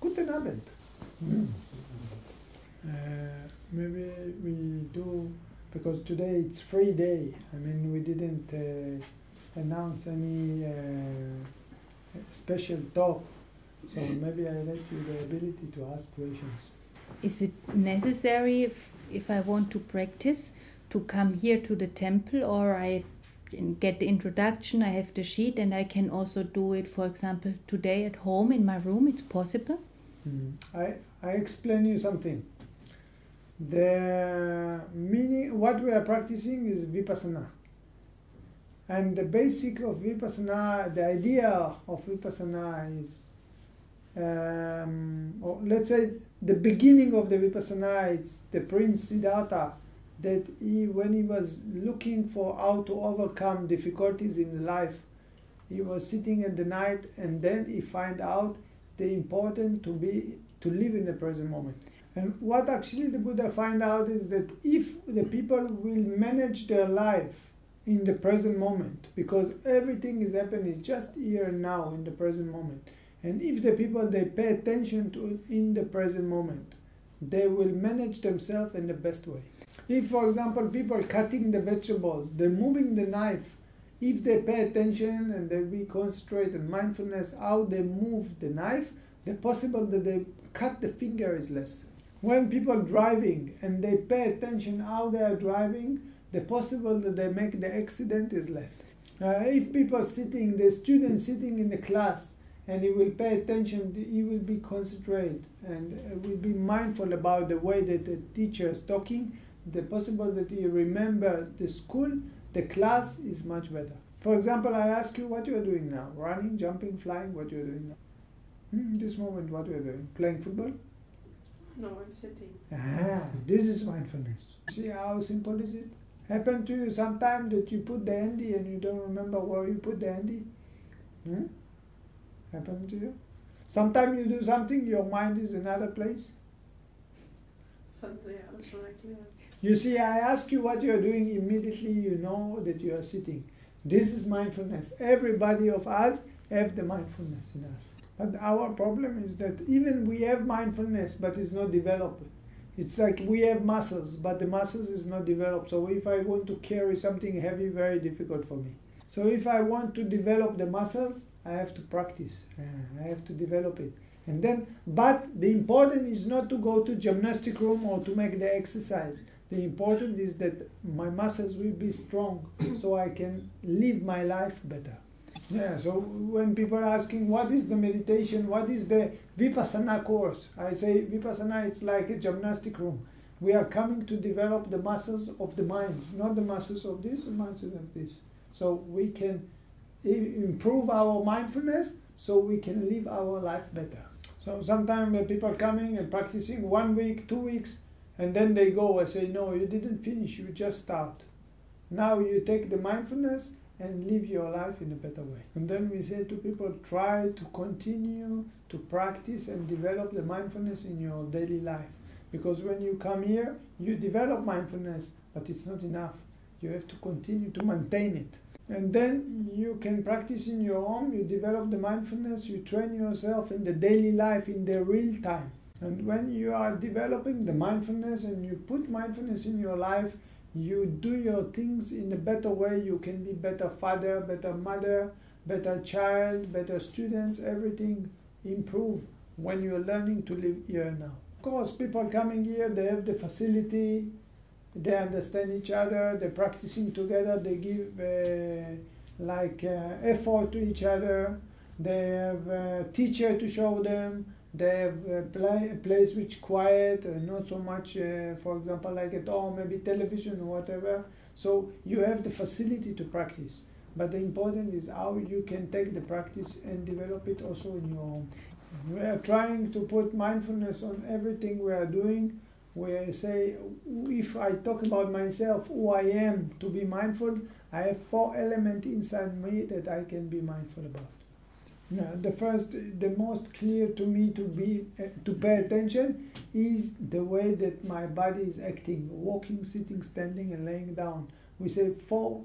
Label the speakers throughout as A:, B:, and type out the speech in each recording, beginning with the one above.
A: Guten Abend. Maybe we do, because today it's free day. I mean, we didn't announce any special talk, so maybe I let you the ability to ask questions.
B: Is it necessary if I want to practice to come here to the temple, or I get the introduction, I have the sheet, and I can also do it, for example, today at home in my room? It's possible?
A: I explain you something. The meaning, what we are practicing is Vipassana. And the basic of Vipassana, the idea of Vipassana is, or let's say the beginning of the Vipassana, it's the Prince Siddhartha, that when he was looking for how to overcome difficulties in life, he was sitting at the night, and then he find out the important to live in the present moment. And what actually the Buddha find out is that if the people will manage their life in the present moment, because everything is happening just here and now in the present moment, and if the people, they pay attention to it in the present moment, they will manage themselves in the best way. If, for example, people cutting the vegetables, they're moving the knife, if they pay attention and they be concentrate on mindfulness, how they move the knife, the possible that they cut the finger is less. When people driving and they pay attention how they are driving, the possible that they make the accident is less. If people sitting, the student sitting in the class, and he will pay attention, he will be concentrate and will be mindful about the way that the teacher is talking, the possible that he remember the school, the class is much better. For example, I ask you what you are doing now. Running, jumping, flying, what you are doing now? This moment, what you are doing? Playing football?
C: No, I'm sitting.
A: This is mindfulness. See how simple is it? Happen to you sometime that you put the handy and you don't remember where you put the handy? Happen to you? Sometimes you do something, your mind is in another place. You see, I ask you what you are doing, immediately you know that you are sitting. This is mindfulness. Everybody of us have the mindfulness in us. But our problem is that even we have mindfulness, but it's not developed. It's like we have muscles, but the muscles is not developed. So if I want to carry something heavy, very difficult for me. So if I want to develop the muscles, I have to practice. I have to develop it. And then, but the important is not to go to gymnastic room or to make the exercise. The important is that my muscles will be strong so I can live my life better. Yeah, so when people are asking what is the meditation, what is the Vipassana course, I say Vipassana, it's like a gymnastic room. We are coming to develop the muscles of the mind, not the muscles of this, the muscles of this. So we can improve our mindfulness so we can live our life better. So sometimes people coming and practicing 1 week, 2 weeks, and then they go. I say, no, you didn't finish, you just start. Now you take the mindfulness and live your life in a better way. And then we say to people, try to continue to practice and develop the mindfulness in your daily life. Because when you come here, you develop mindfulness, but it's not enough. You have to continue to maintain it. And then you can practice in your home, you develop the mindfulness, you train yourself in the daily life, in the real time. And when you are developing the mindfulness and you put mindfulness in your life, you do your things in a better way. You can be better father, better mother, better child, better students, everything improve when you're learning to live here now. Of course, people coming here, they have the facility, they understand each other, they're practicing together, they give effort to each other, they have a teacher to show them, they have a place which is quiet, not so much, for example, like at home, maybe television or whatever. So you have the facility to practice. But the important is how you can take the practice and develop it also in your home. We are trying to put mindfulness on everything we are doing. We say, if I talk about myself, who I am, to be mindful, I have 4 elements inside me that I can be mindful about. Now, the most clear to me to pay attention is the way that my body is acting, walking, sitting, standing, and laying down. We say 4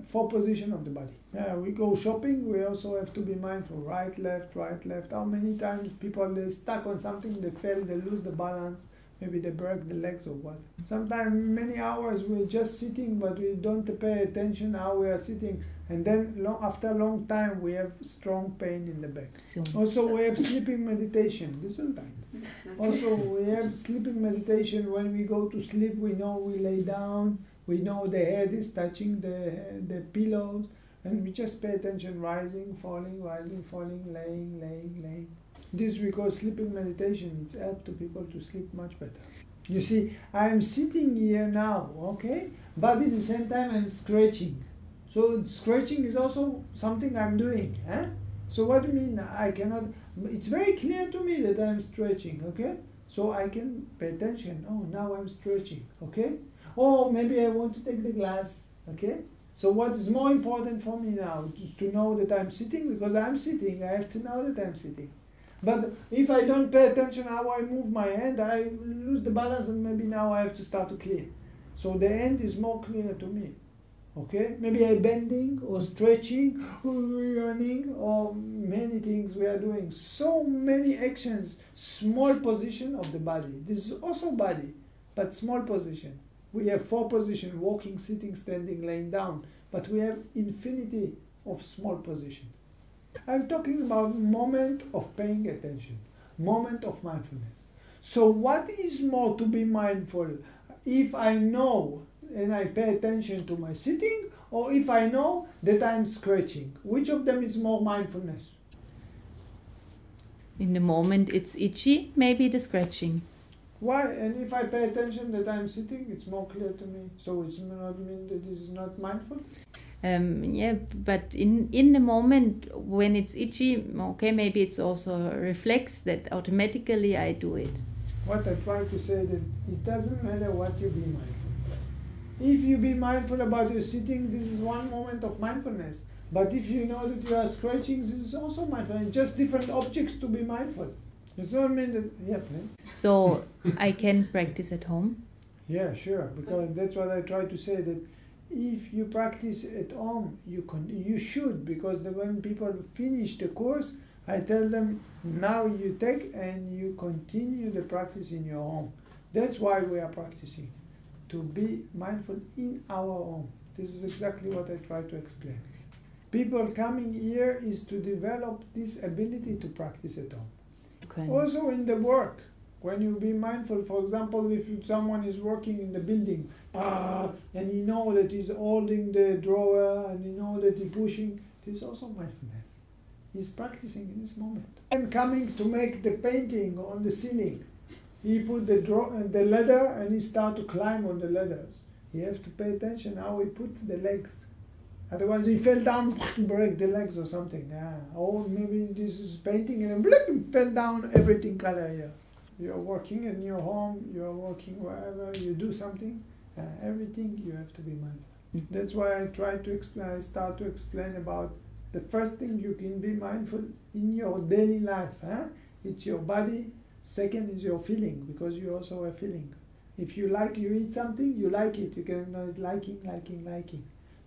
A: 4 positions of the body. We go shopping, we also have to be mindful. Right, left, right, left. How many times people they stuck on something, they fail, they lose the balance, maybe they break the legs or what. Sometimes many hours we're just sitting, but we don't pay attention how we are sitting. And then after a long time, we have strong pain in the back. Also, we have sleeping meditation. Also, we have sleeping meditation. When we go to sleep, we know we lay down. We know the head is touching the pillows. And we just pay attention, rising, falling, laying, laying, laying. This we call sleeping meditation. It's helped to people to sleep much better. You see, I'm sitting here now, okay? But at the same time, I'm scratching. So scratching is also something I'm doing. So what do you mean? I cannot... It's very clear to me that I'm stretching, okay? So I can pay attention. Oh, now I'm stretching, okay? Oh, maybe I want to take the glass, okay? So what is more important for me now? Just to know that I'm sitting, because I'm sitting. I have to know that I'm sitting. But if I don't pay attention how I move my hand, I lose the balance and maybe now I have to start to clear. So the end is more clear to me. Okay? Maybe I'm bending or stretching or running or many things we are doing. So many actions, small position of the body. This is also body, but small position. We have 4 positions, walking, sitting, standing, laying down. But we have infinity of small positions. I'm talking about moment of paying attention, moment of mindfulness. So what is more to be mindful? If I know and I pay attention to my sitting, or if I know that I'm scratching? Which of them is more mindfulness? In the moment it's itchy, maybe the scratching. Why? And if I pay attention that I'm sitting, it's more clear to me. So it's not mean that this is not mindful? Yeah, but in the moment when it's itchy, okay, maybe it's also a reflex that automatically I do it. What I try to say that it doesn't matter what you be mindful. If you be mindful about your sitting, this is one moment of mindfulness. But if you know that you are scratching, this is also mindfulness. Just different objects to be mindful. It's not mean that, yeah, please. So I can practice at home? Yeah, sure. Because that's what I try to say, that if you practice at home, you should, because when people finish the course, I tell them, now you take and you continue the practice in your home. That's why we are practicing, to be mindful in our home. This is exactly what I try to explain. People coming here is to develop this ability to practice at home. Okay. Also in the work, when you be mindful, for example, if someone is working in the building, and you know that he's holding the drawer, and you know that he's pushing, this is also mindfulness. He's practicing in this moment. And coming to make the painting on the ceiling, he put the ladder and he start to climb on the ladders. He has to pay attention how he put the legs. Otherwise he fell down, break the legs or something. Or maybe this is painting and fell down, everything color here. You're working in your home, you're working wherever, you do something, everything you have to be mindful. That's why I try to explain, I start to explain about the first thing you can be mindful in your daily life. It's your body. Second is your feeling, because you also have feeling. If you eat something, you like it. You can know it liking.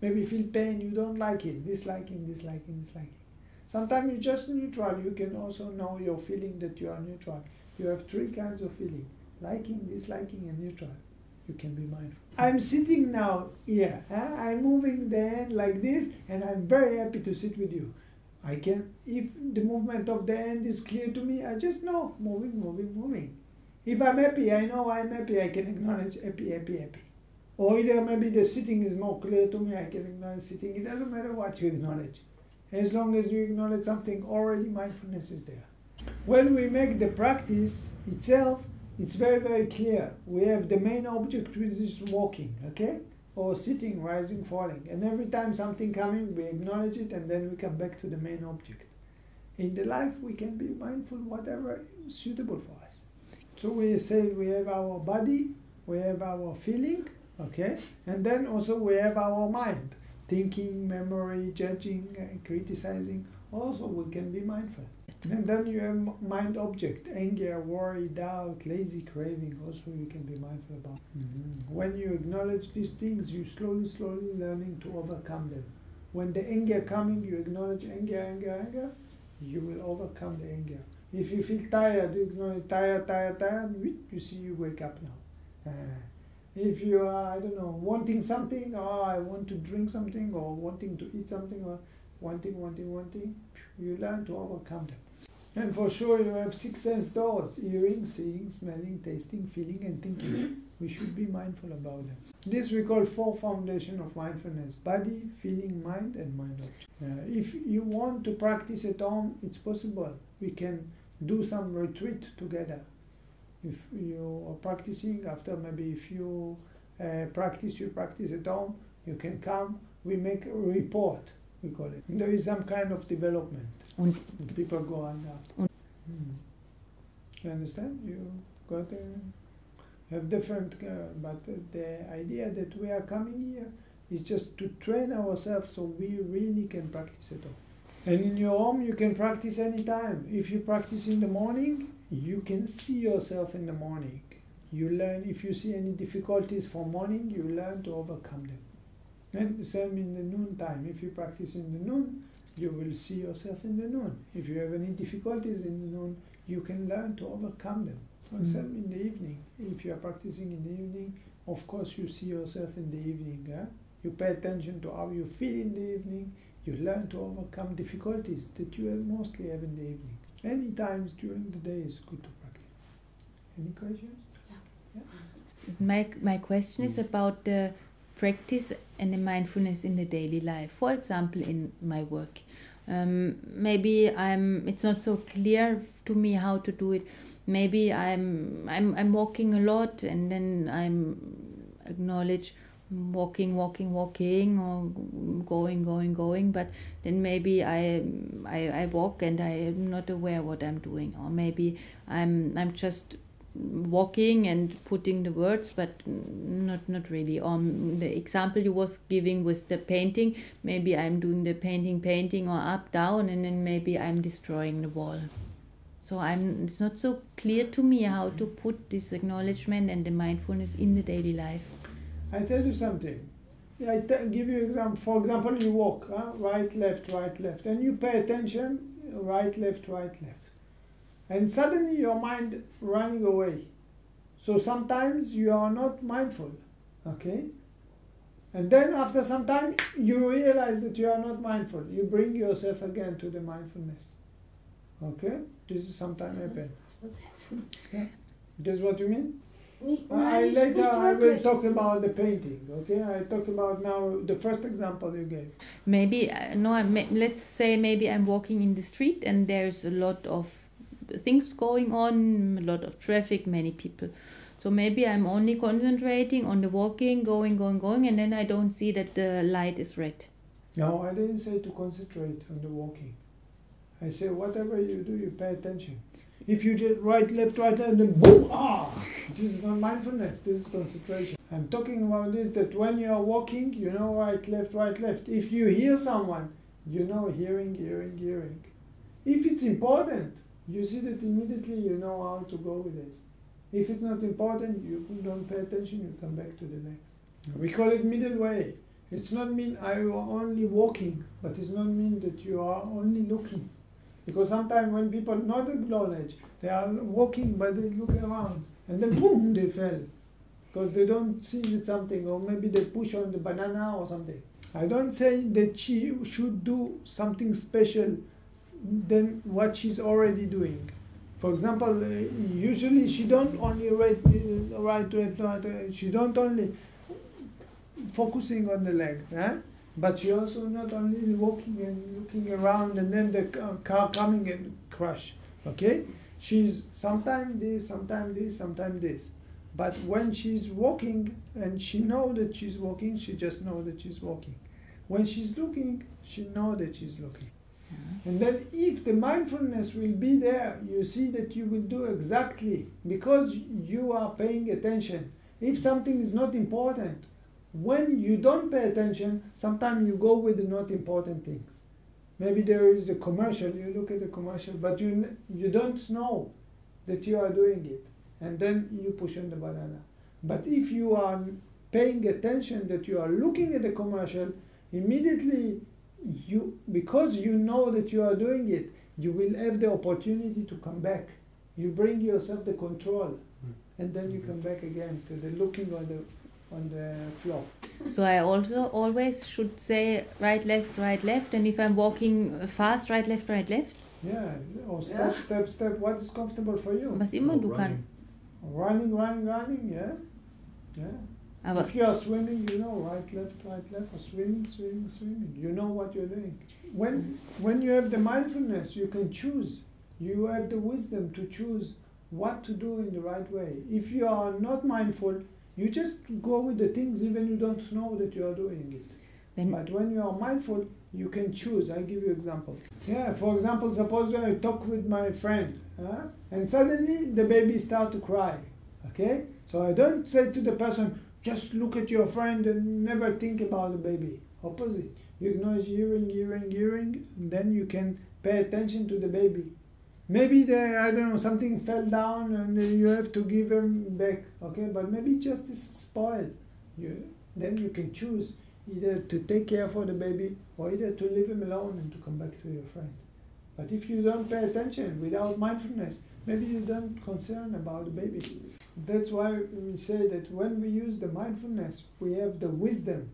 A: Maybe you feel pain, you don't like it. Disliking. Sometimes you're just neutral. You can also know your feeling that you are neutral. You have 3 kinds of feeling: liking, disliking, and neutral. You can be mindful. I'm sitting now here. I'm moving the hand like this, and I'm very happy to sit with you. I can, if the movement of the hand is clear to me, I just know, moving. If I'm happy, I know I'm happy, I can acknowledge happy. Or either maybe the sitting is more clear to me, I can acknowledge sitting. It doesn't matter what you acknowledge. As long as you acknowledge something, already mindfulness is there. When we make the practice itself, it's very, very clear. We have the main object, which is walking, okay? Or sitting, rising, falling. And every time something coming, we acknowledge it and then we come back to the main object. In the life, we can be mindful whatever is suitable for us. So we say we have our body, we have our feeling, okay? And then also we have our mind. Thinking, memory, judging, criticizing. also we can be mindful. And then you have mind object, anger, worry, doubt, lazy, craving, also you can be mindful about. When you acknowledge these things, you slowly learning to overcome them. When the anger coming, you acknowledge anger, you will overcome the anger. If you feel tired, you acknowledge tired, you see you wake up now. If you are, I don't know, wanting something, or I want to drink something, or wanting to eat something, or wanting, you learn to overcome them. And for sure you have 6 sense doors: hearing, seeing, smelling, tasting, feeling, and thinking. We should be mindful about them. This we call 4 foundations of mindfulness: body, feeling, mind, and mind object. If you want to practice at home, it's possible. We can do some retreat together. If you are practicing, after maybe if you practice at home, you can come, we make a report, we call it. There is some kind of development. And people go on that. You understand? You got have different, but the idea that we are coming here is just to train ourselves so we really can practice at home. And in your home, you can practice anytime. If you practice in the morning, you can see yourself in the morning. You learn, if you see any difficulties for morning, you learn to overcome them. And the same in the noon time. If you practice in the noon, you will see yourself in the noon. If you have any difficulties in the noon, you can learn to overcome them. Same in the evening. If you are practicing in the evening, of course you see yourself in the evening. You pay attention to how you feel in the evening. You learn to overcome difficulties that you mostly have in the evening. Any times during the day is good to practice. Any questions?
B: Yeah. My question is about the practice and the mindfulness in the daily life. For example, in my work, maybe it's not so clear to me how to do it. Maybe I'm walking a lot, and then I'm acknowledge walking, or going, but then maybe I walk and I am not aware what I'm doing, or maybe I'm just walking and putting the words, but not really. The example you was giving with the painting, maybe I'm doing the painting or up down, and then maybe I'm destroying the wall. So it's not so clear to me how to put this acknowledgement and the mindfulness in the daily life.
A: I tell you something. I give you an example. For example, you walk, right, left, and you pay attention, right, left. And suddenly your mind running away. So sometimes you are not mindful, okay? And then after some time, you realize that you are not mindful. You bring yourself again to the mindfulness, okay? This is sometimes happen. Yeah. This is what you mean? Later I will talk about the painting, okay? I talk about now the first example you gave.
B: Maybe, let's say maybe I'm walking in the street and there's a lot of things going on, a lot of traffic, many people. So maybe I'm only concentrating on the walking, going, and then I don't see that the light is red.
A: No, I didn't say to concentrate on the walking. I say whatever you do, you pay attention. If you just right, left, and then boom, this is not mindfulness, this is concentration. I'm talking about this, that when you are walking, you know right, left. If you hear someone, you know hearing. If it's important, you see that immediately you know how to go with this. If it's not important, you don't pay attention, you come back to the next. We call it middle way. It's not mean you are only walking, but it's not mean that you are only looking. Because sometimes when people not acknowledge, they are walking but they look around and then boom, they fell. Because they don't see that something, or maybe they push on the banana or something. I don't say that she should do something special than what she's already doing. For example, usually she don't only right, left, she don't only focusing on the leg, but she also not only walking and looking around and then the car coming and crash, okay? She's sometimes this. But when she's walking and she know that she's walking, she just know that she's walking. When she's looking, she know that she's looking. And then if the mindfulness will be there, you see that you will do exactly, because you are paying attention. If something is not important, when you don't pay attention, sometimes you go with the not important things. Maybe there is a commercial, you look at the commercial, but you don't know that you are doing it, and then you push on the banana. But if you are paying attention that you are looking at the commercial, immediately because you know that you are doing it, you will have the opportunity to come back. You bring yourself the control, and then you come back again to the looking on the floor.
B: So I also always should say right, left, and if I'm walking fast, right, left.
A: Yeah, or step. What is comfortable for you?
B: Was immer du kannst.
A: Running, yeah.
B: Aber
A: if you are swimming, you know right, left, or swimming. You know what you're doing. When you have the mindfulness, you can choose. You have the wisdom to choose what to do in the right way. If you are not mindful, you just go with the things even you don't know that you are doing it. But when you are mindful, you can choose. I give you an example. Yeah, for example, suppose I talk with my friend, and suddenly the baby start to cry. Okay? So I don't say to the person, just look at your friend and never think about the baby. Opposite. You acknowledge hearing, and then you can pay attention to the baby. Maybe something fell down and you have to give him back, okay? But maybe just is spoiled. Then you can choose either to take care for the baby or either to leave him alone and to come back to your friend. But if you don't pay attention without mindfulness, maybe you don't concern about the baby. That's why we say that when we use the mindfulness, we have the wisdom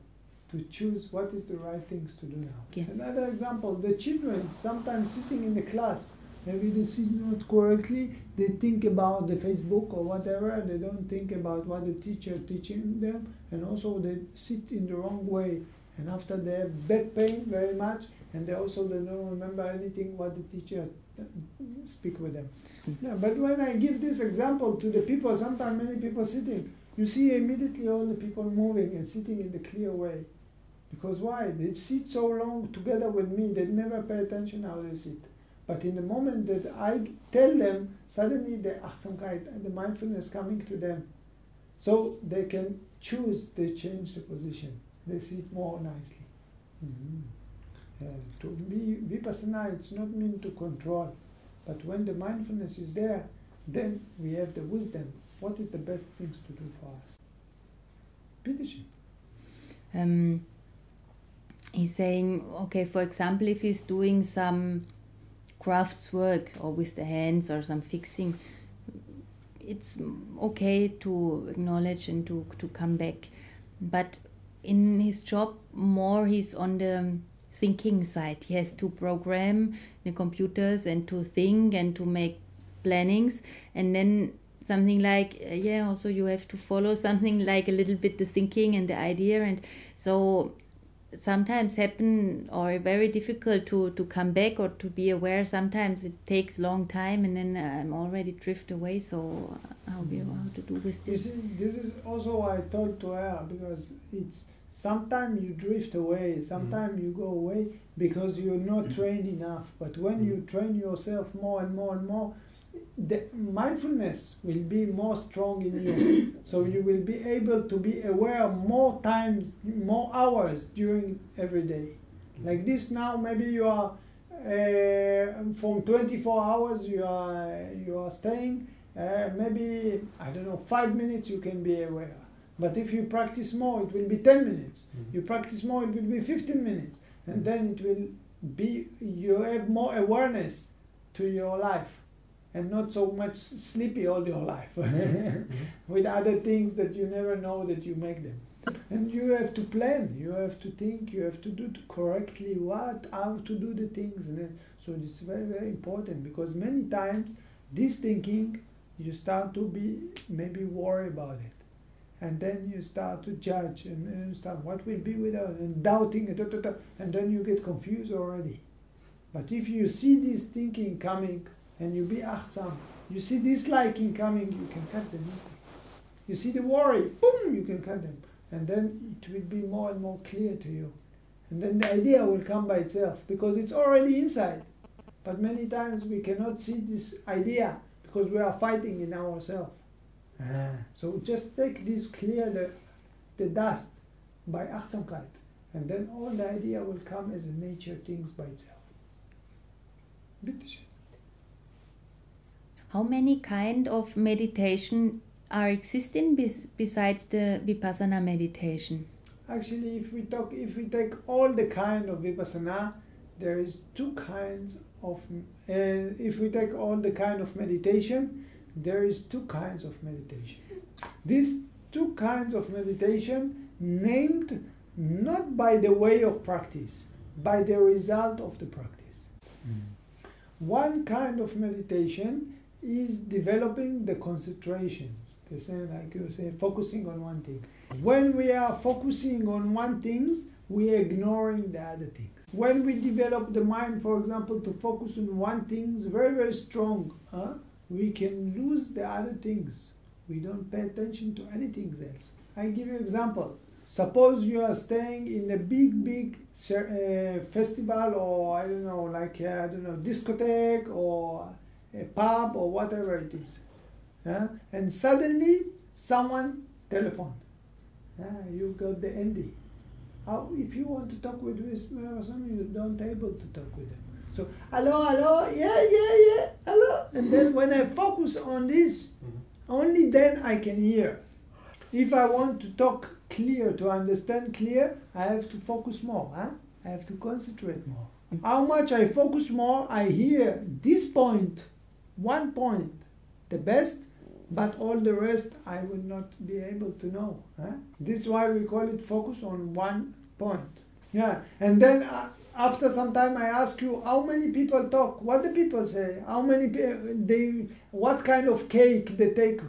A: to choose what is the right things to do now.
B: Okay.
A: Another example, the children sometimes sitting in the class, maybe they sit not correctly, they think about the Facebook or whatever, they don't think about what the teacher teaching them, and also they sit in the wrong way, and after they have back pain very much, and they don't remember anything what the teacher speak with them. Yeah, but when I give this example to the people, sometimes many people sitting, you see immediately all the people moving and sitting in the clear way. Because why? They sit so long together with me, they never pay attention how they sit. But in the moment that I tell them, suddenly the Achtsamkeit and the mindfulness coming to them. So they can choose, they change the position. They sit more nicely. To be Vipassana, it's not meant to control. But when the mindfulness is there, then we have the wisdom. What is the best things to do for us? Bitteschön.
B: He's saying, okay, for example, if he's doing some crafts work or with the hands or some fixing, it's okay to acknowledge and to come back. But in his job, more he's on the thinking side. He has to program the computers and to think and to make plannings, and then something like, also you have to follow something like a little bit the thinking and the idea, and so sometimes happen or very difficult to come back or to be aware. Sometimes it takes long time and then I'm already drift away. So how to do with this?
A: You see, this is also why I talked to her, because it's sometimes you drift away, sometimes you go away because you're not trained enough. But when you train yourself more and more and more, the mindfulness will be more strong in you. So you will be able to be aware more times, more hours during every day. Like this now, maybe you are from 24 hours you are staying, maybe, 5 minutes you can be aware. But if you practice more, it will be 10 minutes. You practice more, it will be 15 minutes. And then it will be, you have more awareness to your life. And not so much sleepy all your life with other things that you never know that you make them. And you have to plan, you have to think, you have to do correctly how to do the things. And then, so it's very, very important, because many times this thinking, you start to be maybe worried about it. And then you start to judge and you start, what will be with us, and doubting, and then you get confused already. But if you see this thinking coming, and you be achtsam, you see this liking coming, you can cut them easy. You see the worry, boom, you can cut them. And then it will be more and more clear to you. And then the idea will come by itself, because it's already inside. But many times we cannot see this idea, because we are fighting in ourselves. So just take this, clear the dust by Achtsamkeit. And then all the idea will come as a nature things by itself. Bitteschön.
B: How many kind of meditation are existing besides the Vipassana meditation?
A: Actually, if we take all the kind of Vipassana, there is two kinds of. If we take all the kind of meditation, there is two kinds of meditation. These two kinds of meditation named not by the way of practice, by the result of the practice. One kind of meditation is developing the concentrations. They say, like you say, focusing on one thing. When we are focusing on one thing, we are ignoring the other things. When we develop the mind, for example, to focus on one thing very, very strong, we can lose the other things. We don't pay attention to anything else. I give you an example. Suppose you are staying in a big festival, or I don't know, like discotheque or a pub or whatever it is, and suddenly someone telephoned. You got the ND. If you want to talk with this person, you don't able to talk with them. So hello, yeah, hello, and then when I focus on this, only then I can hear. If I want to talk clear, to understand clear, I have to focus more. I have to concentrate more. How much I focus more, I hear this point, one point, the best, but all the rest I will not be able to know. This is why we call it focus on one point. Yeah, and then after some time I ask you, how many people talk? What the people say? How many what kind of cake they take?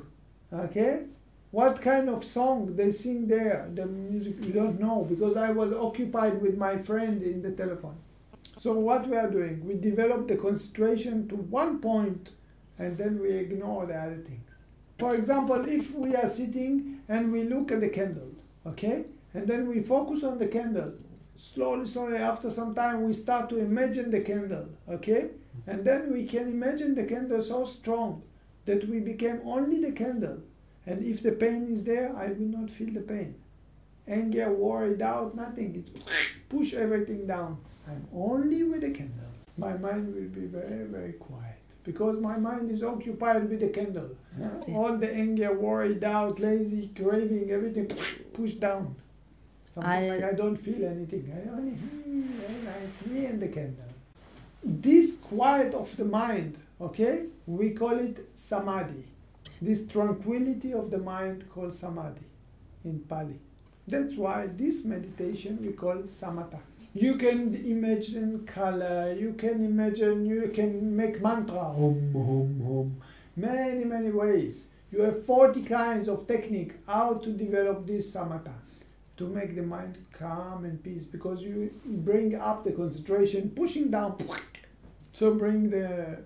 A: Okay? What kind of song they sing there? The music, you don't know, because I was occupied with my friend in the telephone. So what we are doing, we develop the concentration to one point, and then we ignore the other things. For example, if we are sitting and we look at the candle, okay? And then we focus on the candle. Slowly, after some time, we start to imagine the candle, okay? And then we can imagine the candle so strong that we became only the candle. And if the pain is there, I will not feel the pain. Anger, worry, doubt, nothing. It's push everything down. I'm only with the candle. My mind will be very, very quiet, because my mind is occupied with the candle. All the anger, worry, doubt, lazy, craving, everything pushed down. Something like I don't feel anything. I only, very nice, me and the candle. This quiet of the mind, okay, we call it samadhi. This tranquility of the mind called samadhi in Pali. That's why this meditation we call samatha. You can imagine color, you can make mantra, hum, hum, hum, many ways. You have 40 kinds of technique how to develop this samatha, to make the mind calm and peace, because you bring up the concentration, pushing down, so bring the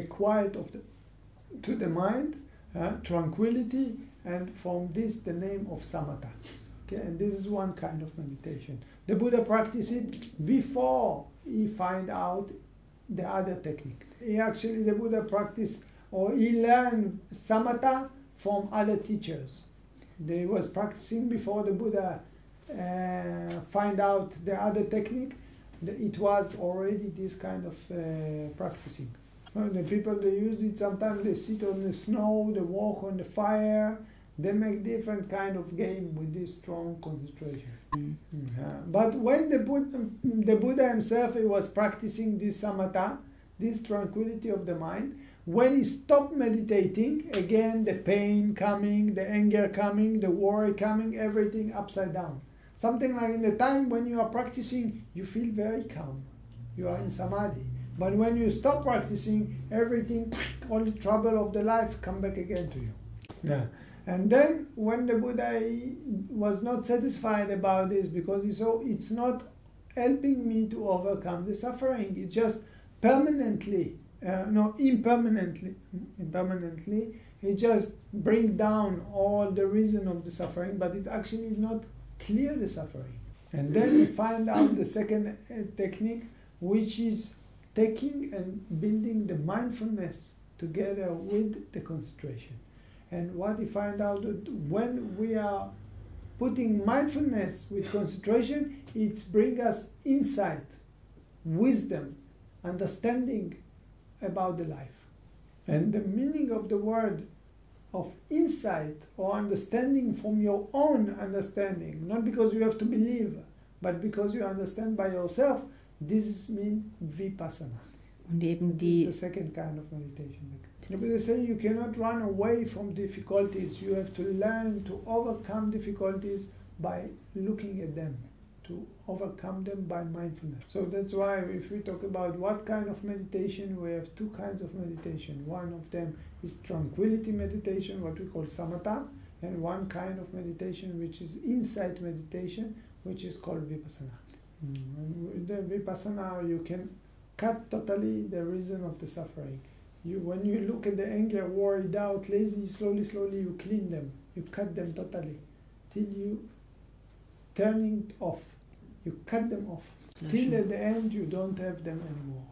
A: quiet to the mind, tranquility, and from this the name of samatha. Okay, and this is one kind of meditation. The Buddha practiced it before he find out the other technique. The Buddha practiced, or he learned samatha from other teachers. They was practicing before the Buddha find out the other technique. It was already this kind of practicing. The people, they use it, sometimes they sit on the snow, they walk on the fire, they make different kind of game with this strong concentration. But when the Buddha himself, he was practicing this samatha, this tranquility of the mind, when he stopped meditating, again the pain coming, the anger coming, the worry coming, everything upside down. Something like in the time when you are practicing, you feel very calm. You are in samadhi. But when you stop practicing, everything, all the trouble of the life come back again to you. Yeah. And then when the Buddha was not satisfied about this, because he saw it's not helping me to overcome the suffering, it just impermanently, it just bring down all the reason of the suffering, but it actually not clear the suffering. And then he find out the second technique, which is taking and building the mindfulness together with the concentration. And what he find out, that when we are putting mindfulness with concentration, it brings us insight, wisdom, understanding about the life. And the meaning of the word of insight or understanding from your own understanding, not because you have to believe, but because you understand by yourself, this is mean Vipassana.
B: Und eben
A: This is
B: die
A: the second kind of meditation. But they say you cannot run away from difficulties. You have to learn to overcome difficulties by looking at them, to overcome them by mindfulness. So that's why if we talk about what kind of meditation, we have two kinds of meditation. One of them is tranquility meditation, what we call samatha, and one kind of meditation which is insight meditation, which is called Vipassana. With the Vipassana, you can cut totally the reason of the suffering. When you look at the anger, worry, doubt, lazy, slowly you clean them. You cut them totally till you turning off. You cut them off. Till at the end you don't have them anymore.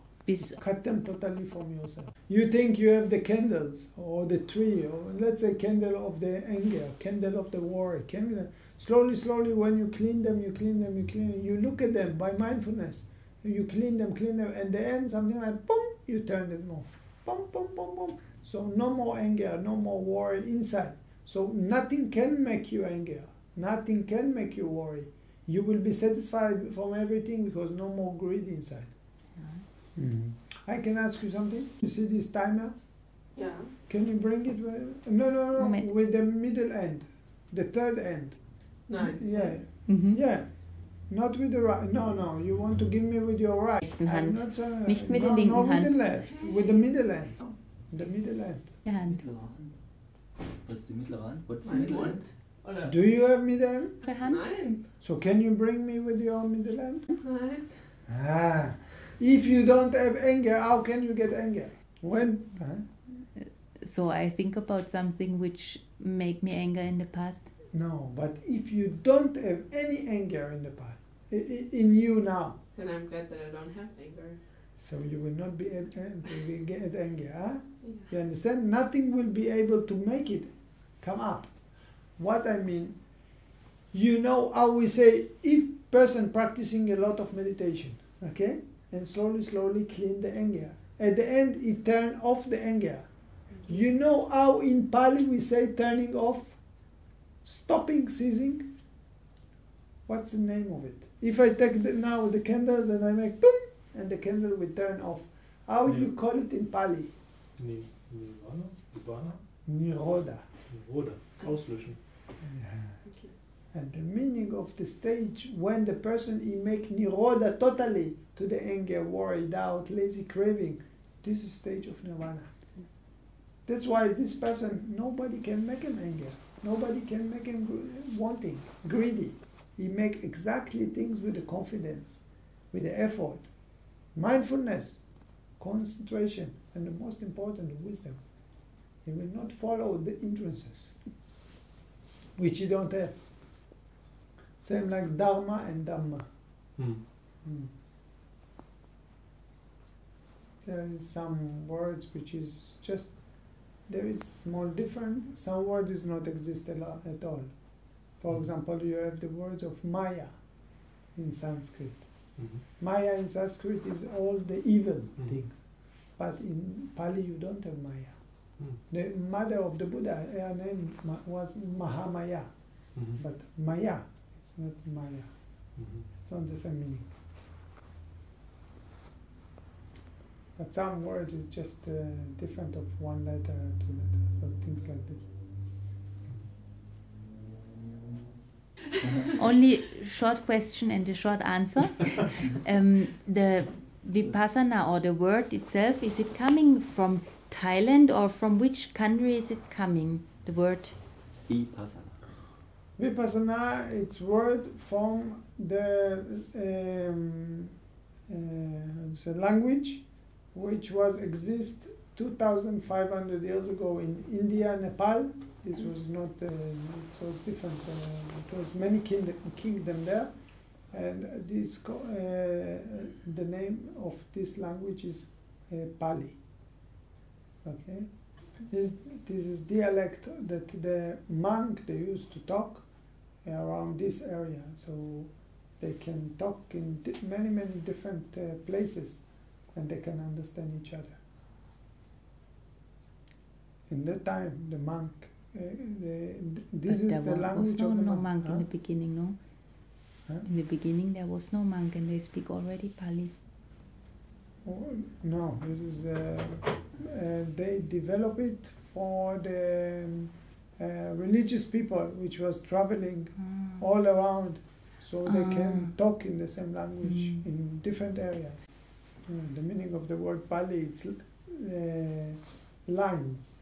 A: Cut them totally from yourself. You think you have the candles or the tree, or let's say candle of the anger, candle of the worry, candle. Slowly when you clean them, you look at them by mindfulness. You clean them, and the end something like boom, you turn them off. Boom. So no more anger, no more worry inside. So nothing can make you anger. Nothing can make you worry. You will be satisfied from everything because no more greed inside. I can ask you something? You see this timer?
C: Yeah.
A: Can you bring it? No. With the middle end. The third end.
C: No.
A: Yeah.
B: Mhm.
A: Yeah. Not with the right. No. You want to give me with your right.
B: Rechten Hand.
A: Not,
B: Nicht mit der
A: no,
B: linken
A: not with
B: Hand.
A: the left. With the middle end. The middle end.
B: Die Hand.
D: Mittlere Hand. Was ist die mittlere Hand? What's the
C: Mein
D: middle
C: Mund.
D: hand? Oder?
A: Do you have middle end?
B: Ihre Hand.
C: Nein.
A: So can you bring me with your middle end?
C: Nein.
A: If you don't have anger, how can you get anger? When?
B: So I think about something which made me anger in the past.
A: No, but if you don't have any anger in the past, in you now,
C: Then I'm glad that I don't have anger.
A: so you will not be able to get anger. Huh?
C: Yeah.
A: You understand? Nothing will be able to make it come up. What I mean, you know how we say, if person practicing a lot of meditation, okay, and slowly clean the anger. At the end, he turn off the anger. You know how in Pali we say turning off, stopping, ceasing? What's the name of it? If I take now the candles and I make boom, and the candle will turn off. How you call it in Pali?
E: Nibbana?
A: Nirodha.
E: Nirodha. Auslöschen.
C: Okay.
A: And the meaning of the stage when the person he make nirodha totally to the anger, worry, doubt, lazy craving, this is stage of nirvana. That's why this person, nobody can make him anger. Nobody can make him wanting, greedy. He make exactly things with the confidence, with the effort, mindfulness, concentration, and the most important, wisdom. He will not follow the hindrances, which you don't have. Same like dharma and dhamma. There is some words which is just, there is small difference. Some words is not exist at all. For example, you have the words of Maya in Sanskrit. Maya in Sanskrit is all the evil things. But in Pali you don't have Maya. The mother of the Buddha, her name was Mahamaya. But Maya, it's not Maya. It's not the same meaning. But some words is just different of one letter, two letters, or things like this.
B: Only short question and a short answer. The Vipassana or the word itself, is it coming from Thailand or from which country is it coming? The word
D: Vipassana.
A: Vipassana, it's word from the language which was exist 2,500 years ago in India, Nepal. This was not, it was different. It was many kingdom there, and this the name of this language is Pali. Okay, this is dialect that the monk they used to talk around this area, so they can talk in many different places, and they can understand each other. In that time, the monk, this is the language
B: there was
A: of the
B: no
A: monk.
B: monk
A: Huh?
B: in the beginning, no?
A: Huh?
B: In the beginning there was no monk and they speak already Pali.
A: Oh, no, this is they develop it for the religious people which was traveling all around, so they can talk in the same language in different areas. The meaning of the word Pali, it's lines,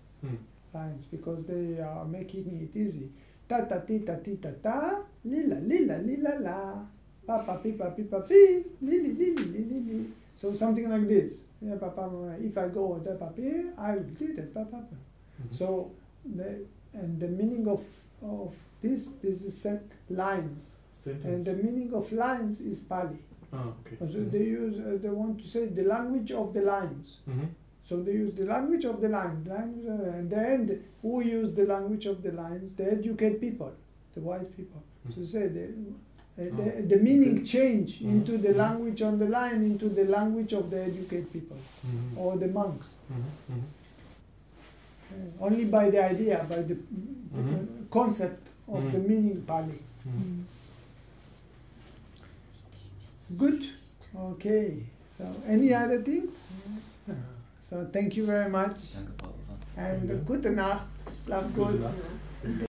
A: lines, because they are making it easy. Ta ta ti ta ti ta ta, lila lila lila la, pa pa pi pa pi pa pi, lili lili lili li. So something like this. Yeah, pa, pa, if I go da pa pi, I will do that pa pa pa. So the meaning of this is set lines.
E: Sentence.
A: And the meaning of lines is Pali.
E: Ah, okay.
A: So they use, they want to say the language of the lines. So they use the language of the lines. And then who use the language of the lines? The educated people, the wise people. So say the meaning change into the language on the line, into the language of the educated people or the monks. Only by the idea, by the concept of the meaning Pali. Good. Okay. So any other things? So thank you very much.
D: Danke, Frau Ofer.
A: And gute Nacht. Schlaf gut.
E: Nacht.